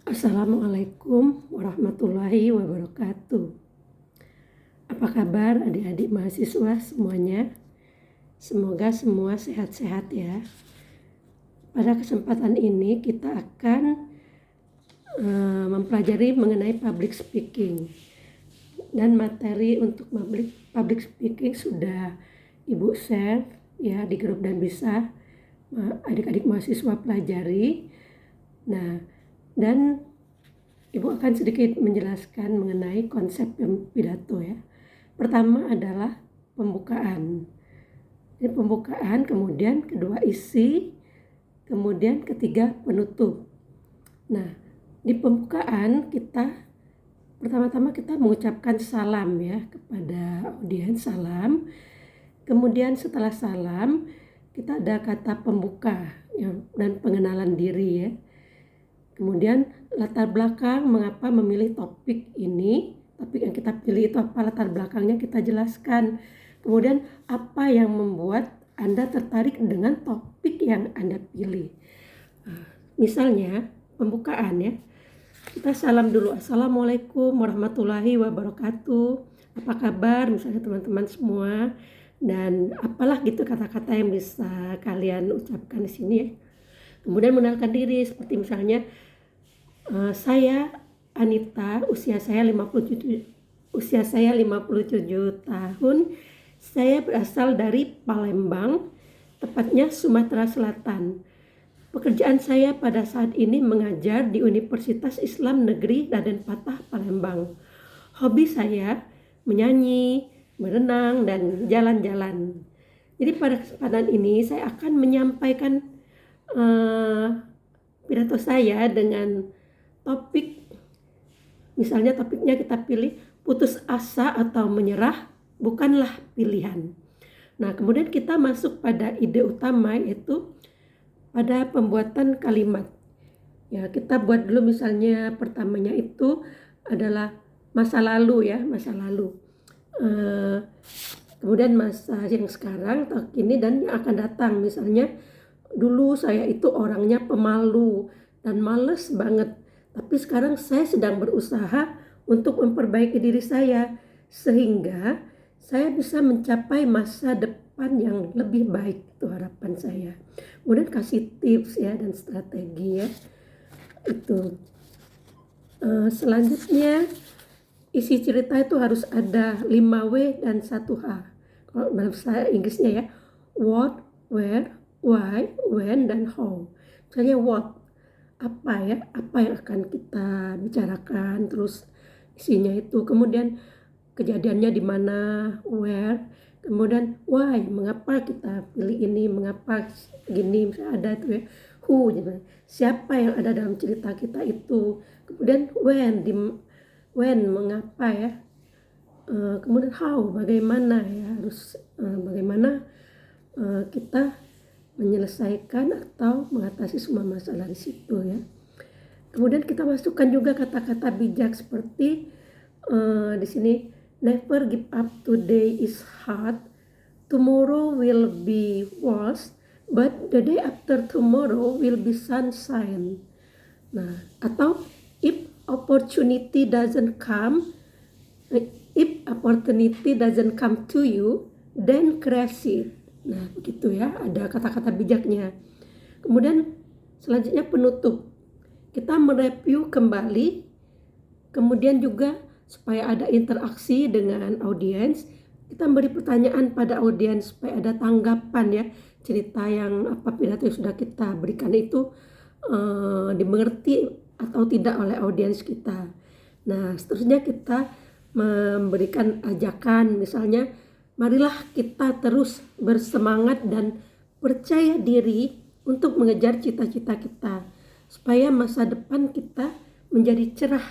Assalamualaikum warahmatullahi wabarakatuh. Apa kabar adik-adik mahasiswa semuanya? Semoga semua sehat-sehat ya. Pada kesempatan ini kita akan mempelajari mengenai public speaking. Dan materi untuk public speaking sudah Ibu share ya di grup dan bisa adik-adik mahasiswa pelajari. Nah, dan Ibu akan sedikit menjelaskan mengenai konsep pidato ya. Pertama adalah pembukaan. Ini pembukaan, kemudian kedua isi, kemudian ketiga penutup. Nah, di pembukaan pertama-tama kita mengucapkan salam ya kepada audiens, salam. Kemudian setelah salam, kita ada kata pembuka ya, dan pengenalan diri ya. Kemudian latar belakang mengapa memilih topik ini, topik yang kita pilih itu apa, latar belakangnya kita jelaskan. Kemudian apa yang membuat Anda tertarik dengan topik yang Anda pilih. Misalnya pembukaan ya, kita salam dulu, Assalamualaikum warahmatullahi wabarakatuh, apa kabar misalnya teman-teman semua, dan apalah gitu kata-kata yang bisa kalian ucapkan di sini ya. Kemudian mengenalkan diri seperti misalnya saya Anita, usia saya 57 tahun. Saya berasal dari Palembang, tepatnya Sumatera Selatan. Pekerjaan saya pada saat ini mengajar di Universitas Islam Negeri Raden Patah, Palembang. Hobi saya menyanyi, berenang, dan jalan-jalan. Jadi pada kesempatan ini saya akan menyampaikan pidato saya dengan topik, misalnya topiknya kita pilih putus asa atau menyerah bukanlah pilihan. Nah, kemudian kita masuk pada ide utama, yaitu pada pembuatan kalimat. Ya, kita buat dulu misalnya pertamanya itu adalah masa lalu ya, masa lalu. Kemudian masa yang sekarang, kini, dan yang akan datang. Misalnya dulu saya itu orangnya pemalu dan males banget. Tapi sekarang saya sedang berusaha untuk memperbaiki diri saya sehingga saya bisa mencapai masa depan yang lebih baik, itu harapan saya. Kemudian kasih tips ya dan strategi ya. Itu. Selanjutnya isi cerita itu harus ada 5W dan 1H. Kalau dalam bahasa Inggrisnya ya, what, where, why, when, dan how. Misalnya what, apa yang akan kita bicarakan, terus isinya itu, kemudian kejadiannya di mana, where, kemudian why, mengapa kita pilih ini, mengapa gini, misalnya ada itu ya, who, gitu. Siapa yang ada dalam cerita kita itu, kemudian when, mengapa ya, kemudian how, bagaimana ya, harus bagaimana kita menyelesaikan atau mengatasi semua masalah di situ ya. Kemudian kita masukkan juga kata-kata bijak seperti di sini, never give up, today is hard, tomorrow will be worse, but the day after tomorrow will be sunshine. Nah, atau if opportunity doesn't come to you, then crash it. Nah, begitu ya, ada kata-kata bijaknya. Kemudian selanjutnya penutup. Kita mereview kembali, kemudian juga supaya ada interaksi dengan audiens, kita beri pertanyaan pada audiens supaya ada tanggapan ya, cerita yang pidato yang sudah kita berikan itu dimengerti atau tidak oleh audiens kita. Nah, seterusnya kita memberikan ajakan, misalnya marilah kita terus bersemangat dan percaya diri untuk mengejar cita-cita kita supaya masa depan kita menjadi cerah.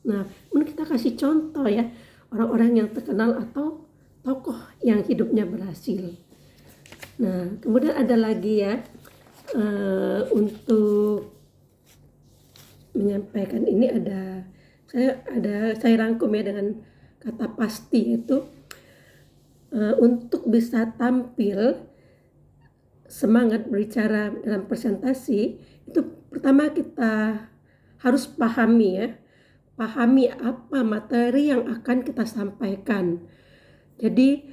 Nah, kemudian kita kasih contoh ya, orang-orang yang terkenal atau tokoh yang hidupnya berhasil. Nah, kemudian ada lagi ya, untuk menyampaikan ini saya rangkum ya dengan kata pasti, yaitu untuk bisa tampil semangat berbicara dalam presentasi, itu pertama kita harus pahami ya. Pahami apa materi yang akan kita sampaikan. Jadi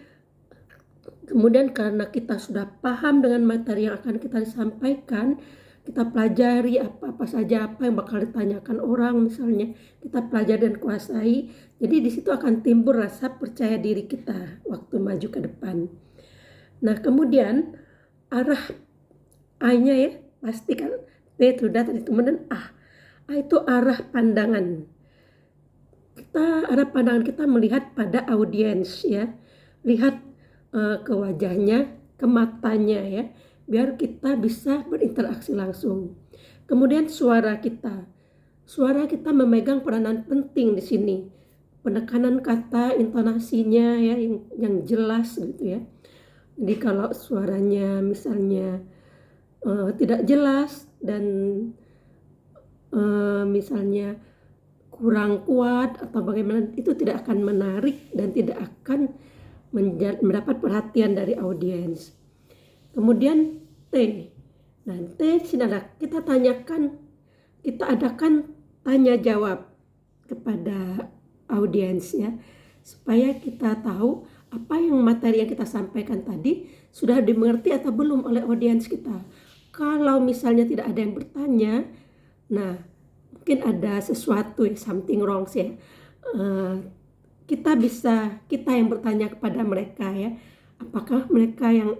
kemudian karena kita sudah paham dengan materi yang akan kita sampaikan, kita pelajari apa saja apa yang bakal ditanyakan orang misalnya, kita pelajari dan kuasai. Jadi di situ akan timbul rasa percaya diri kita waktu maju ke depan. Nah kemudian arah A-nya ya, pasti kan P sudah tadi, kemudian A itu arah pandangan. Arah pandangan kita melihat pada audiens ya, lihat ke wajahnya, ke matanya ya, biar kita bisa berinteraksi langsung. Kemudian suara kita memegang peranan penting di sini, penekanan kata, intonasinya ya yang jelas gitu ya. Jadi kalau suaranya misalnya tidak jelas dan misalnya kurang kuat atau bagaimana, itu tidak akan menarik dan tidak akan mendapat perhatian dari audiens. Kemudian T. Nah, T sini ada kita adakan tanya jawab kepada audiens ya, supaya kita tahu apa yang materi yang kita sampaikan tadi sudah dimengerti atau belum oleh audiens kita. Kalau misalnya tidak ada yang bertanya, nah mungkin ada sesuatu ya, something wrong ya. Kita yang bertanya kepada mereka ya, apakah mereka yang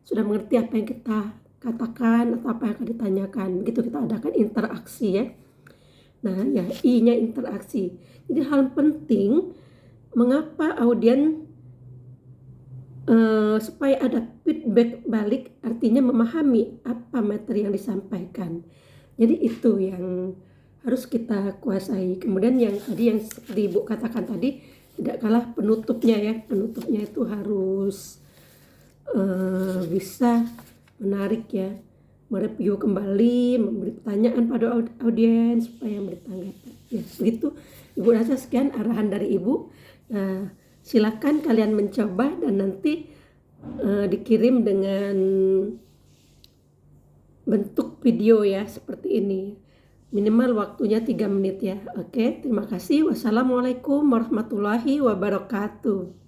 sudah mengerti apa yang kita katakan atau apa yang akan ditanyakan. Begitu kita adakan interaksi ya. Nah ya, I-nya interaksi. Jadi hal penting mengapa audien supaya ada feedback balik, artinya memahami apa materi yang disampaikan. Jadi itu yang harus kita kuasai. Kemudian yang tadi yang seperti Ibu katakan tadi, tidak kalah penutupnya ya. Penutupnya itu harus bisa menarik ya, mereview kembali, memberi pertanyaan pada audiens supaya bertanggapan. Ya, begitu Ibu rasa. Sekian arahan dari Ibu. Nah, silakan kalian mencoba dan nanti dikirim dengan bentuk video ya seperti ini. Minimal waktunya 3 menit ya. Oke, terima kasih. Wassalamualaikum warahmatullahi wabarakatuh.